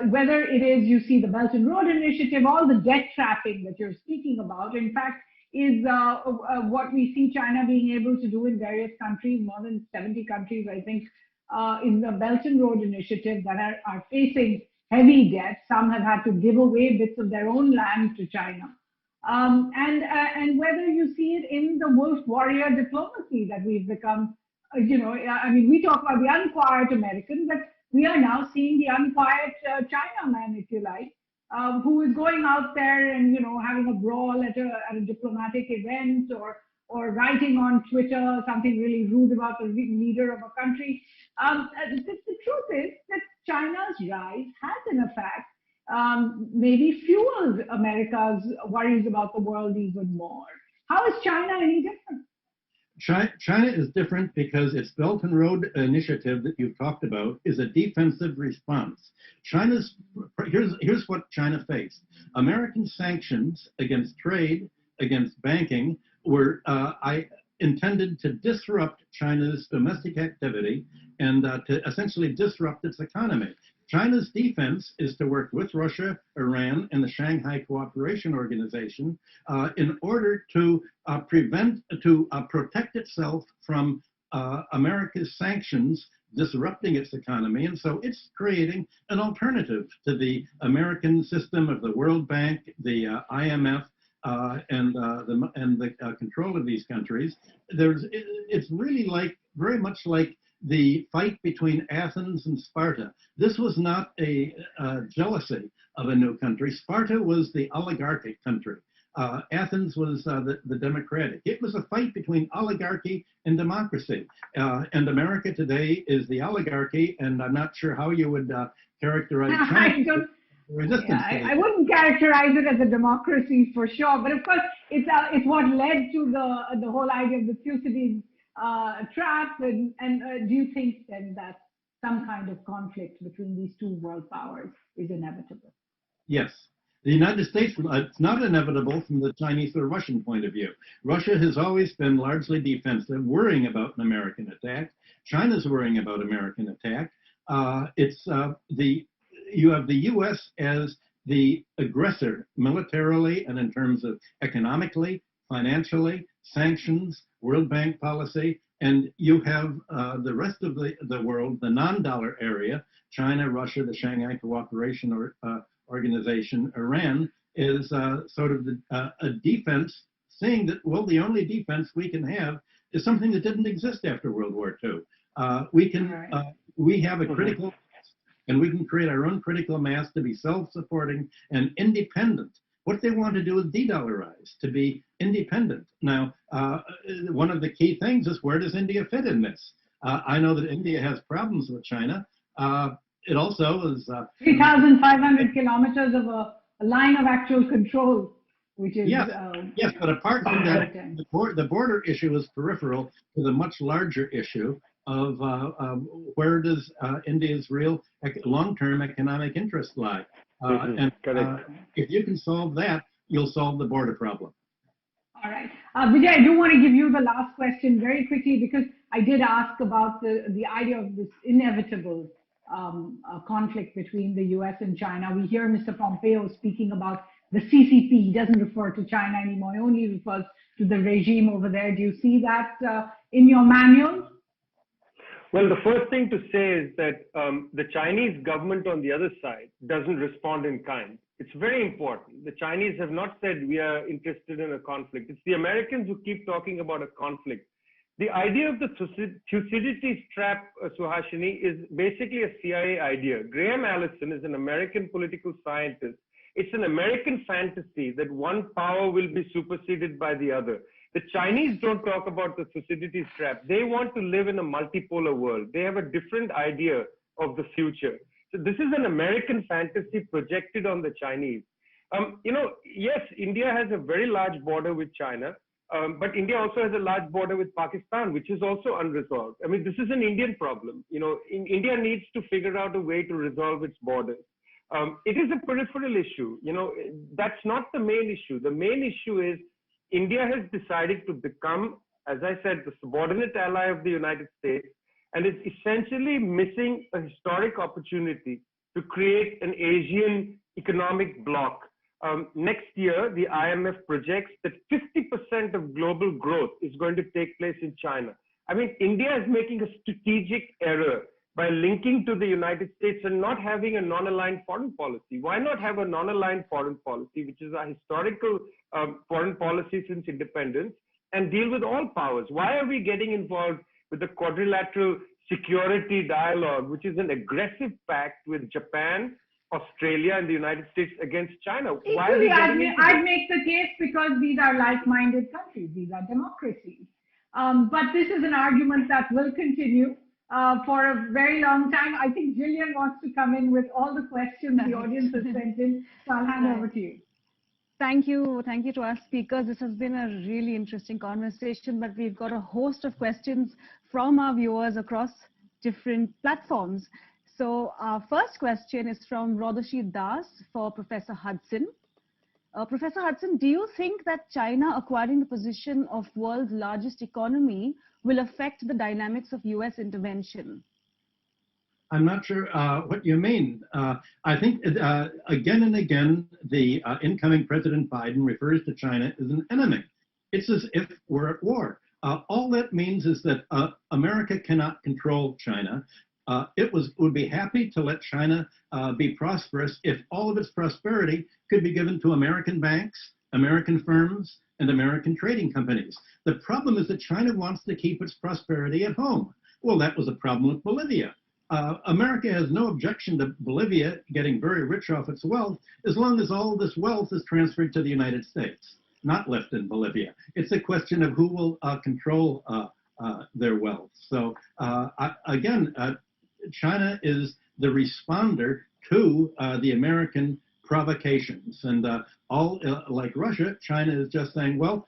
whether it is you see the Belt and Road Initiative, all the debt trapping that you're speaking about, in fact, is what we see China being able to do in various countries, more than 70 countries, I think, in the Belt and Road Initiative that are facing heavy debt. Some have had to give away bits of their own land to China. And whether you see it in the wolf warrior diplomacy that we've become, I mean, we talk about the unquiet American, but we are now seeing the unquiet Chinaman, if you like, who is going out there and having a brawl at a diplomatic event or writing on Twitter something really rude about the leader of a country. The truth is that China's rise has, in effect, maybe fueled America's worries about the world even more. How is China any different? China is different because its Belt and Road Initiative that you've talked about is a defensive response. Here's what China faced. American sanctions against trade, against banking, were intended to disrupt China's domestic activity and to essentially disrupt its economy. China's defense is to work with Russia, Iran, and the Shanghai Cooperation Organization in order to protect itself from America's sanctions disrupting its economy. And so it's creating an alternative to the American system of the World Bank, the IMF, and the control of these countries. It's really very much like the fight between Athens and Sparta. This was not a jealousy of a new country. Sparta was the oligarchic country. Athens was the democratic. It was a fight between oligarchy and democracy. And America today is the oligarchy, and I'm not sure how you would characterize China. I wouldn't characterize it as a democracy for sure, but of course it's what led to the whole idea of the Thucydides trap. And do you think then that some kind of conflict between these two world powers is inevitable? Yes. The United States, it's not inevitable from the Chinese or Russian point of view. Russia has always been largely defensive, worrying about an American attack. China's worrying about American attack. You have the U.S. as the aggressor militarily and in terms of economically, financially, sanctions, World Bank policy, and you have the rest of the world, the non-dollar area, China, Russia, the Shanghai Cooperation Organization, Iran, is sort of a defense, saying that, well, the only defense we can have is something that didn't exist after World War II. We have a critical mass, and we can create our own critical mass to be self-supporting and independent. What they want to do is de-dollarize, to be independent. Now, one of the key things is, where does India fit in this? I know that India has problems with China. It also is 3,500 kilometers of a line of actual control, which is yes. But apart from that, the border issue is peripheral to the much larger issue of where does India's real long-term economic interest lie. And if you can solve that, you'll solve the border problem. All right. Vijay, I do want to give you the last question very quickly, because I did ask about the idea of this inevitable conflict between the US and China. We hear Mr. Pompeo speaking about the CCP. He doesn't refer to China anymore. He only refers to the regime over there. Do you see that in your manual? Well, the first thing to say is that the Chinese government on the other side doesn't respond in kind. It's very important. The Chinese have not said we are interested in a conflict. It's the Americans who keep talking about a conflict. The idea of the Thucydides trap, Suhasini, is basically a CIA idea. Graham Allison is an American political scientist. It's an American fantasy that one power will be superseded by the other. The Chinese don't talk about the Thucydides trap. They want to live in a multipolar world. They have a different idea of the future. So this is an American fantasy projected on the Chinese. Yes, India has a very large border with China, but India also has a large border with Pakistan, which is also unresolved. I mean, this is an Indian problem. India needs to figure out a way to resolve its borders. It is a peripheral issue. That's not the main issue. The main issue is India has decided to become, as I said, the subordinate ally of the United States, and is essentially missing a historic opportunity to create an Asian economic bloc. Next year, the IMF projects that 50% of global growth is going to take place in China. I mean, India is making a strategic error by linking to the United States and not having a non-aligned foreign policy. Why not have a non-aligned foreign policy, which is our historical foreign policy since independence, and deal with all powers? Why are we getting involved with the quadrilateral security dialogue, which is an aggressive pact with Japan, Australia, and the United States against China? Why are we I'd make the case because these are like-minded countries. These are democracies. But this is an argument that will continue for a very long time. I think Jillian wants to come in with all the questions the audience has sent in. So I'll hand over to you. Thank you. Thank you to our speakers. This has been a really interesting conversation, but we've got a host of questions from our viewers across different platforms. So our first question is from Rodashi Das for Professor Hudson. Professor Hudson, do you think that China acquiring the position of world's largest economy will affect the dynamics of US intervention? I'm not sure what you mean. I think again and again, the incoming President Biden refers to China as an enemy. It's as if we're at war. All that means is that America cannot control China. It would be happy to let China be prosperous if all of its prosperity could be given to American banks, American firms, and American trading companies. The problem is that China wants to keep its prosperity at home. Well, that was a problem with Bolivia. America has no objection to Bolivia getting very rich off its wealth as long as all of this wealth is transferred to the United States, not left in Bolivia. It's a question of who will control their wealth. So again, China is the responder to the American provocations. And like Russia, China is just saying, well,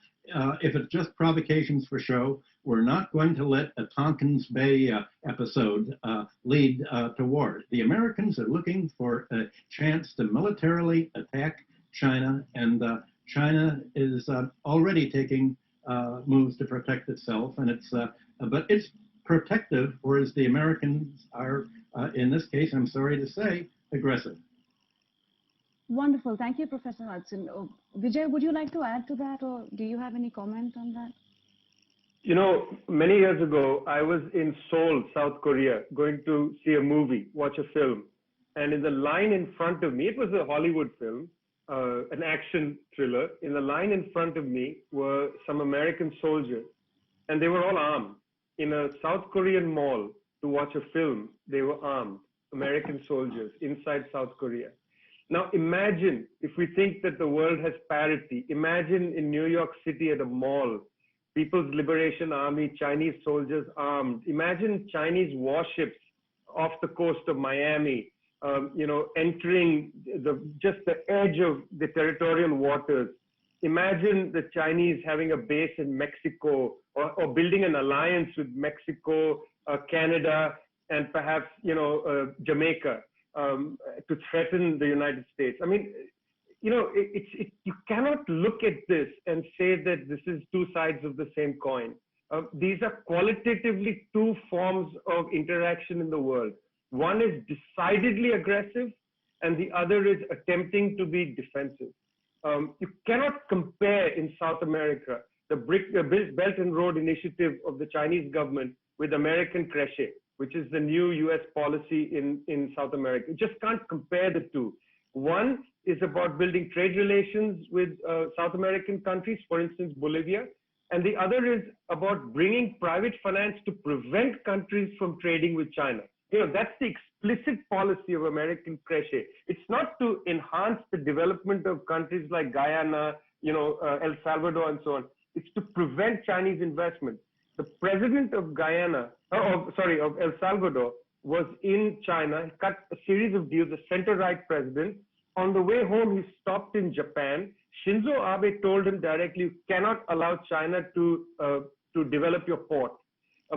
if it's just provocations for show, we're not going to let a Tompkins Bay episode lead to war. The Americans are looking for a chance to militarily attack China, and China is already taking moves to protect itself, and but it's protective, whereas the Americans are, in this case, I'm sorry to say, aggressive. Wonderful. Thank you, Professor Hudson. Vijay, would you like to add to that, or do you have any comment on that? Many years ago, I was in Seoul, South Korea, going to see a movie, watch a film. And in the line in front of me, it was a Hollywood film, an action thriller. In the line in front of me were some American soldiers, and they were all armed. In a South Korean mall to watch a film, they were armed, American soldiers inside South Korea. Now imagine, if we think that the world has parity, imagine in New York City at a mall, People's Liberation Army, Chinese soldiers armed. Imagine Chinese warships off the coast of Miami, entering just the edge of the territorial waters. Imagine the Chinese having a base in Mexico, or building an alliance with Mexico, Canada, and perhaps Jamaica to threaten the United States. I mean, you cannot look at this and say that this is two sides of the same coin. These are qualitatively two forms of interaction in the world. One is decidedly aggressive, and the other is attempting to be defensive. You cannot compare in South America the Belt and Road Initiative of the Chinese government with American Crochet, which is the new US policy in South America. You just can't compare the two. One is about building trade relations with South American countries, for instance, Bolivia. and the other is about bringing private finance to prevent countries from trading with China. That's the explicit policy of American Crochet. It's not to enhance the development of countries like Guyana, El Salvador and so on. It's to prevent Chinese investment. The president of of El Salvador was in China, cut a series of deals, a center-right president. On the way home, he stopped in Japan. Shinzo Abe told him directly, you cannot allow China to develop your port.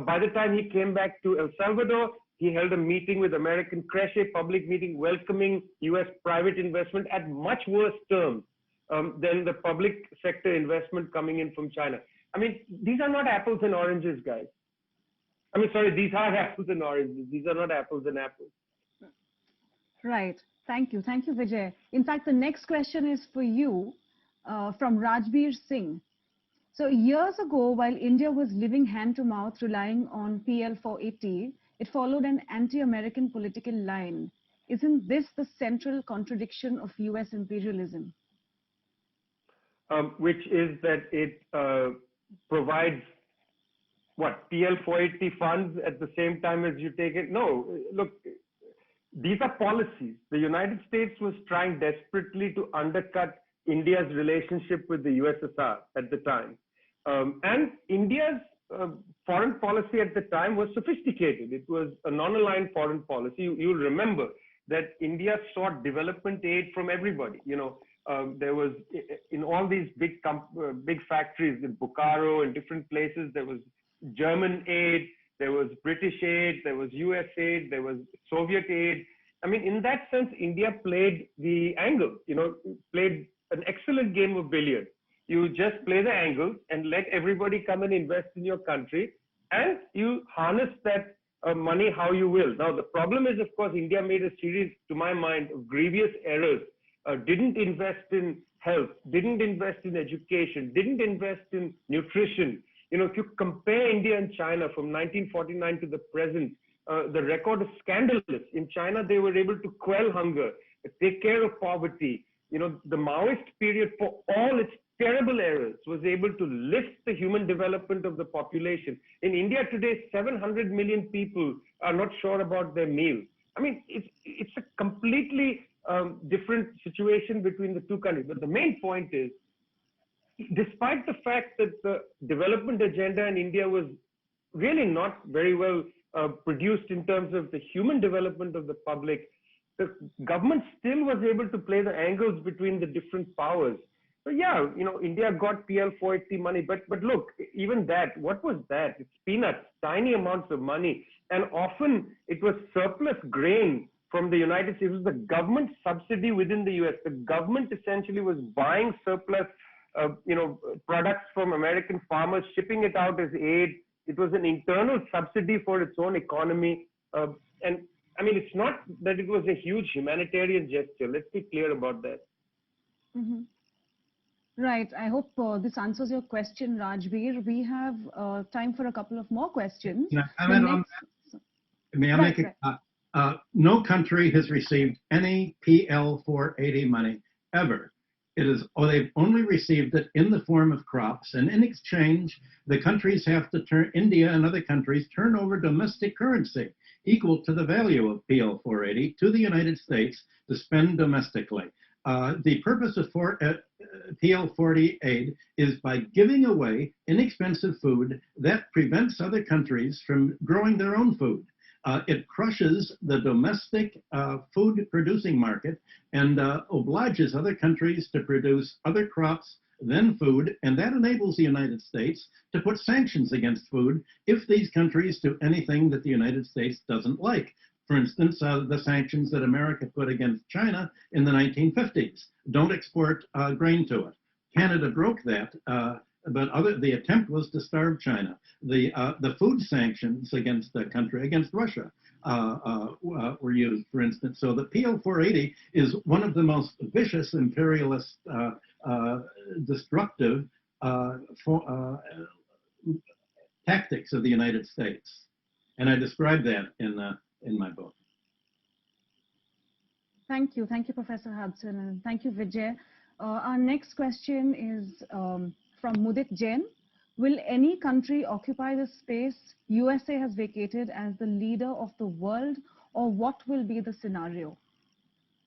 By the time he came back to El Salvador, he held a meeting with American Crochet, public meeting welcoming U.S. private investment at much worse terms than the public sector investment coming in from China. I mean, these are not apples and oranges, guys. I mean, sorry, these are apples and oranges. These are not apples and apples. Right. Thank you. Thank you, Vijay. In fact, the next question is for you from Rajbir Singh. So years ago, while India was living hand to mouth, relying on PL 480, it followed an anti-American political line. Isn't this the central contradiction of US imperialism? Which is that it provides what, PL 480 funds at the same time as you take it? No, look, these are policies. The United States was trying desperately to undercut India's relationship with the USSR at the time. And India's foreign policy at the time was sophisticated. It was a non-aligned foreign policy. You'll remember that India sought development aid from everybody. There was, in all these big factories in Bokaro and different places, there was German aid, there was British aid, there was US aid, there was Soviet aid. I mean, in that sense, India played the angle, played an excellent game of billiards. You just play the angle and let everybody come and invest in your country, and you harness that money how you will. Now, the problem is, of course, India made a series, to my mind, of grievous errors. Didn't invest in health, didn't invest in education, didn't invest in nutrition. If you compare India and China from 1949 to the present, the record is scandalous. In China, they were able to quell hunger, take care of poverty. The Maoist period, for all its terrible errors, was able to lift the human development of the population. In India today, 700 million people are not sure about their meals. I mean, it's a completely different situation between the two countries. But the main point is, despite the fact that the development agenda in India was really not very well produced in terms of the human development of the public, the government still was able to play the angles between the different powers. So yeah, India got PL 480 money, but look, even that, what was that? It's peanuts, tiny amounts of money. And often it was surplus grain from the United States. It was the government subsidy within the US. The government essentially was buying surplus products from American farmers, shipping it out as aid. It was an internal subsidy for its own economy. And I mean, it's not that it was a huge humanitarian gesture. Let's be clear about that. Mm-hmm. Right. I hope this answers your question, Rajbir. We have time for a couple of more questions. Yeah, may I make it? No country has received any PL 480 money ever. They've only received it in the form of crops, and in exchange, the countries have to India and other countries turn over domestic currency equal to the value of PL 480 to the United States to spend domestically. The purpose of PL 40 aid is by giving away inexpensive food that prevents other countries from growing their own food. It crushes the domestic food producing market and obliges other countries to produce other crops than food, and that enables the United States to put sanctions against food if these countries do anything that the United States doesn't like. For instance, the sanctions that America put against China in the 1950s. Don't export grain to it. Canada broke that, but the attempt was to starve China. The food sanctions against the country, against Russia, were used, for instance. So the PL 480 is one of the most vicious imperialist, destructive tactics of the United States. And I describe that in my book. Thank you. Thank you, Professor Hudson, and thank you, Vijay. Our next question is from Mudit Jain. Will any country occupy the space USA has vacated as the leader of the world, or what will be the scenario?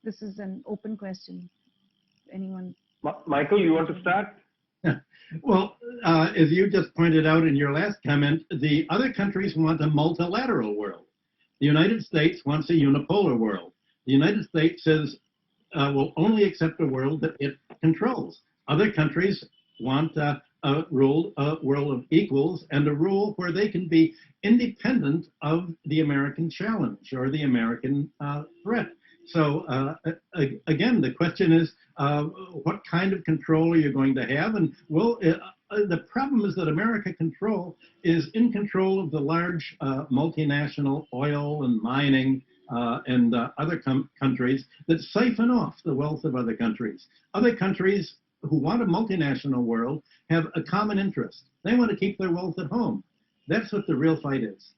This is an open question. Anyone? Michael, you want to start? Well, as you just pointed out in your last comment, the other countries want a multilateral world. The United States wants a unipolar world. The United States says will only accept a world that it controls. Other countries want a world of equals and a rule where they can be independent of the American challenge or the American threat. So again, the question is, what kind of control are you going to have? And well, the problem is that America is in control of the large multinational oil and mining and other countries that siphon off the wealth of other countries. Other countries who want a multinational world have a common interest. They want to keep their wealth at home. That's what the real fight is.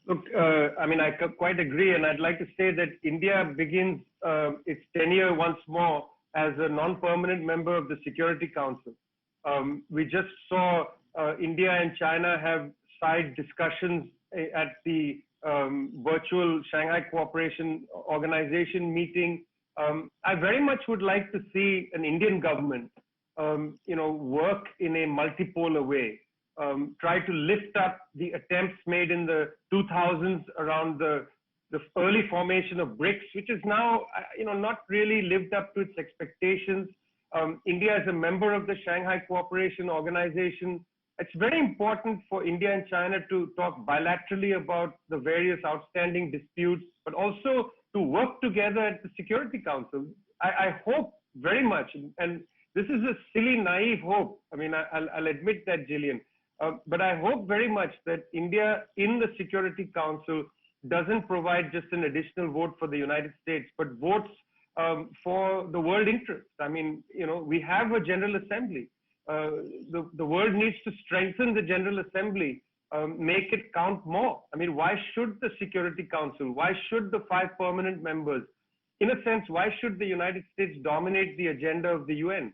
Look, I mean, I quite agree, and I'd like to say that India begins its tenure once more as a non-permanent member of the Security Council. We just saw India and China have side discussions at the virtual Shanghai Cooperation Organization meeting. I very much would like to see an Indian government, work in a multipolar way. Try to lift up the attempts made in the 2000s around the early formation of BRICS, which is now, not really lived up to its expectations. India is a member of the Shanghai Cooperation Organization. It's very important for India and China to talk bilaterally about the various outstanding disputes, but also to work together at the Security Council. I hope very much, and this is a silly, naive hope. I mean, I'll admit that, Jillian. But I hope very much that India in the Security Council doesn't provide just an additional vote for the United States, but votes for the world interest. I mean, we have a General Assembly. The world needs to strengthen the General Assembly, make it count more. I mean, why should the Security Council, why should the 5 permanent members, in a sense, why should the United States dominate the agenda of the UN?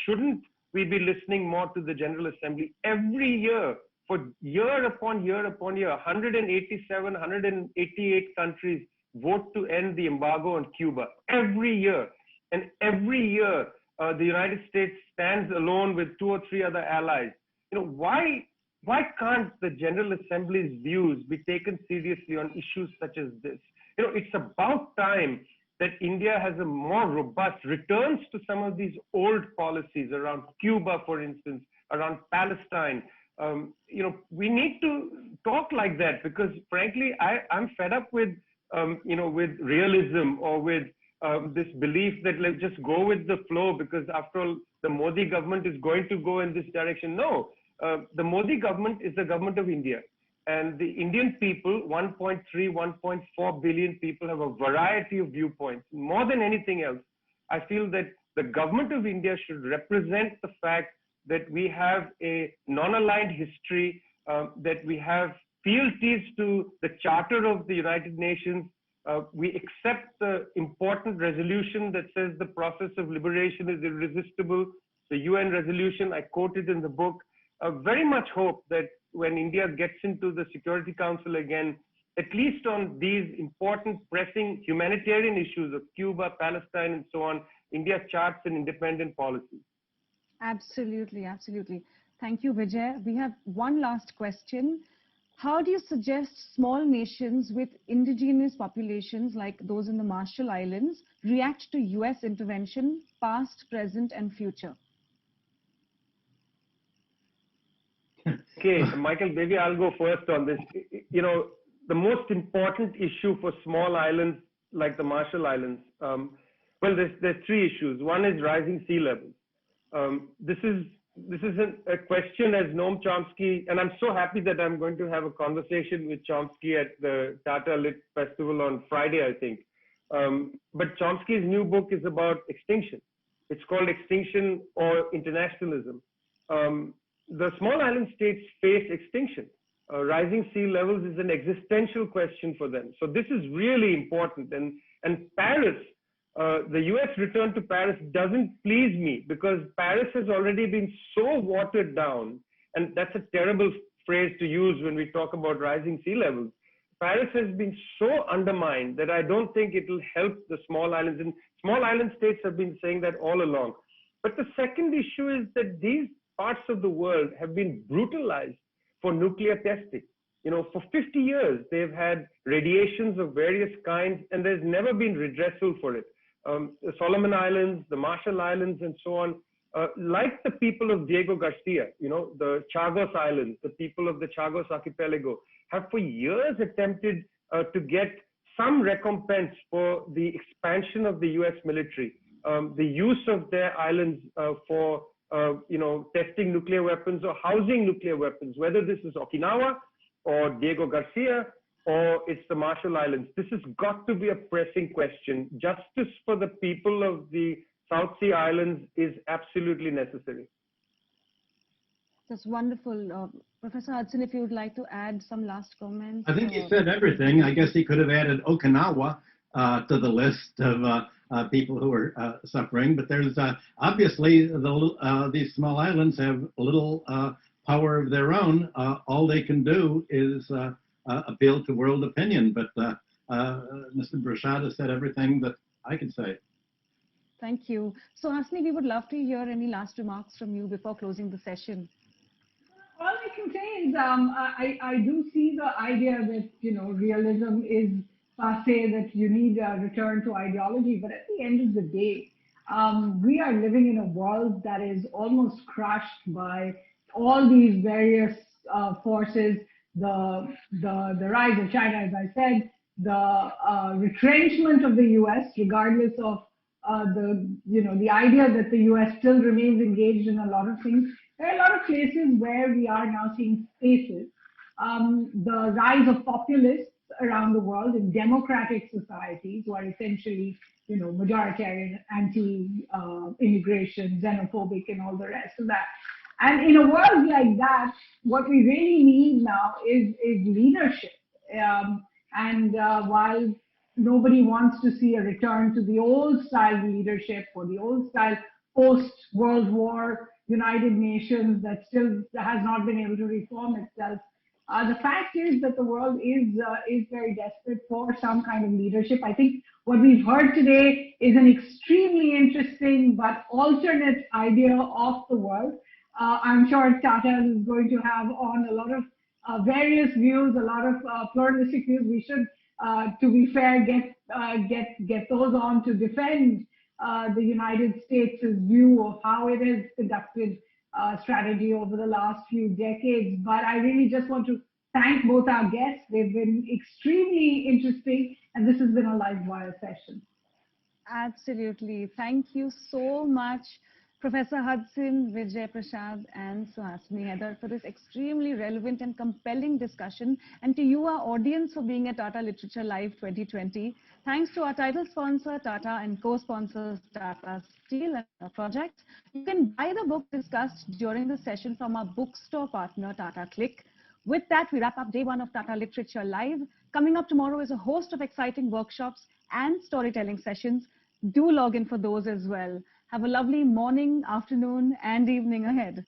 Shouldn't we be listening more to the General Assembly? Every year, for year upon year upon year, 187, 188 countries vote to end the embargo on Cuba. Every year. And every year, the United States stands alone with 2 or 3 other allies. Why can't the General Assembly's views be taken seriously on issues such as this? It's about time that India has a more robust returns to some of these old policies around Cuba, for instance, around Palestine. We need to talk like that because, frankly, I'm fed up with, with realism or with this belief that let's just go with the flow because, after all, the Modi government is going to go in this direction. No, the Modi government is the government of India. And the Indian people, 1.3, 1.4 billion people, have a variety of viewpoints. More than anything else, I feel that the government of India should represent the fact that we have a non-aligned history, that we have fealties to the Charter of the United Nations. We accept the important resolution that says the process of liberation is irresistible. The UN resolution, I quoted in the book. Very much hope that when India gets into the Security Council again, at least on these important pressing humanitarian issues of Cuba, Palestine, and so on, India charts an independent policy. Absolutely, absolutely. Thank you, Vijay. We have one last question. How do you suggest small nations with indigenous populations like those in the Marshall Islands react to US intervention, past, present, and future? Okay, Michael, maybe I'll go first on this. The most important issue for small islands like the Marshall Islands, there's 3 issues. One is rising sea levels. This is a question, as Noam Chomsky, and I'm so happy that I'm going to have a conversation with Chomsky at the Tata Lit Festival on Friday, I think. But Chomsky's new book is about extinction. It's called Extinction or Internationalism. The small island states face extinction. Rising sea levels is an existential question for them. So this is really important. And Paris the US return to Paris doesn't please me because Paris has already been so watered down, and that's a terrible phrase to use when we talk about rising sea levels. Paris has been so undermined that I don't think it will help the small islands. And small island states have been saying that all along. But the second issue is that these parts of the world have been brutalized for nuclear testing. You know, for 50 years, they've had radiations of various kinds, and there's never been redressal for it. The Solomon Islands, the Marshall Islands, and so on, like the people of Diego Garcia, you know, the Chagos Islands, the people of the Chagos Archipelago, have for years attempted to get some recompense for the expansion of the US military, the use of their islands for, you know, testing nuclear weapons or housing nuclear weapons, whether this is Okinawa or Diego Garcia or it's the Marshall Islands. This has got to be a pressing question. Justice for the people of the South Sea Islands is absolutely necessary. That's wonderful. Professor Hudson, if you would like to add some last comments. I think he said everything. I guess he could have added Okinawa to the list of people who are suffering. But there's obviously these small islands have little power of their own. All they can do is appeal to world opinion. But Mr. Prashad has said everything that I can say. Thank you. So, Suhasini, we would love to hear any last remarks from you before closing the session. All I can say is I do see the idea that, you know, realism is say that you need a return to ideology, but at the end of the day, we are living in a world that is almost crushed by all these various forces, the rise of China, as I said, the retrenchment of the US, regardless of the idea that the US still remains engaged in a lot of things. There are a lot of places where we are now seeing spaces. The rise of populists around the world in democratic societies who are essentially, you know, majoritarian, anti-immigration, xenophobic, and all the rest of that. And in a world like that, what we really need now is leadership. While nobody wants to see a return to the old style leadership or the old style post-World War United Nations that still has not been able to reform itself, the fact is that the world is very desperate for some kind of leadership. I think what we've heard today is an extremely interesting but alternate idea of the world. I'm sure Tata is going to have on a lot of various views, a lot of pluralistic views. We should, to be fair, get those on to defend the United States' view of how it has conducted strategy over the last few decades. But I really just want to thank both our guests. They've been extremely interesting, and this has been a live wire session. Absolutely. Thank you so much, Professor Hudson, Vijay Prashad, and Suhasini Haidar, for this extremely relevant and compelling discussion, and to you, our audience, for being at Tata Literature Live 2020. Thanks to our title sponsor, Tata, and co-sponsors, Tata Steel and our project. You can buy the book discussed during the session from our bookstore partner, Tata Click. With that, we wrap up day one of Tata Literature Live. Coming up tomorrow is a host of exciting workshops and storytelling sessions. Do log in for those as well. Have a lovely morning, afternoon, and evening ahead.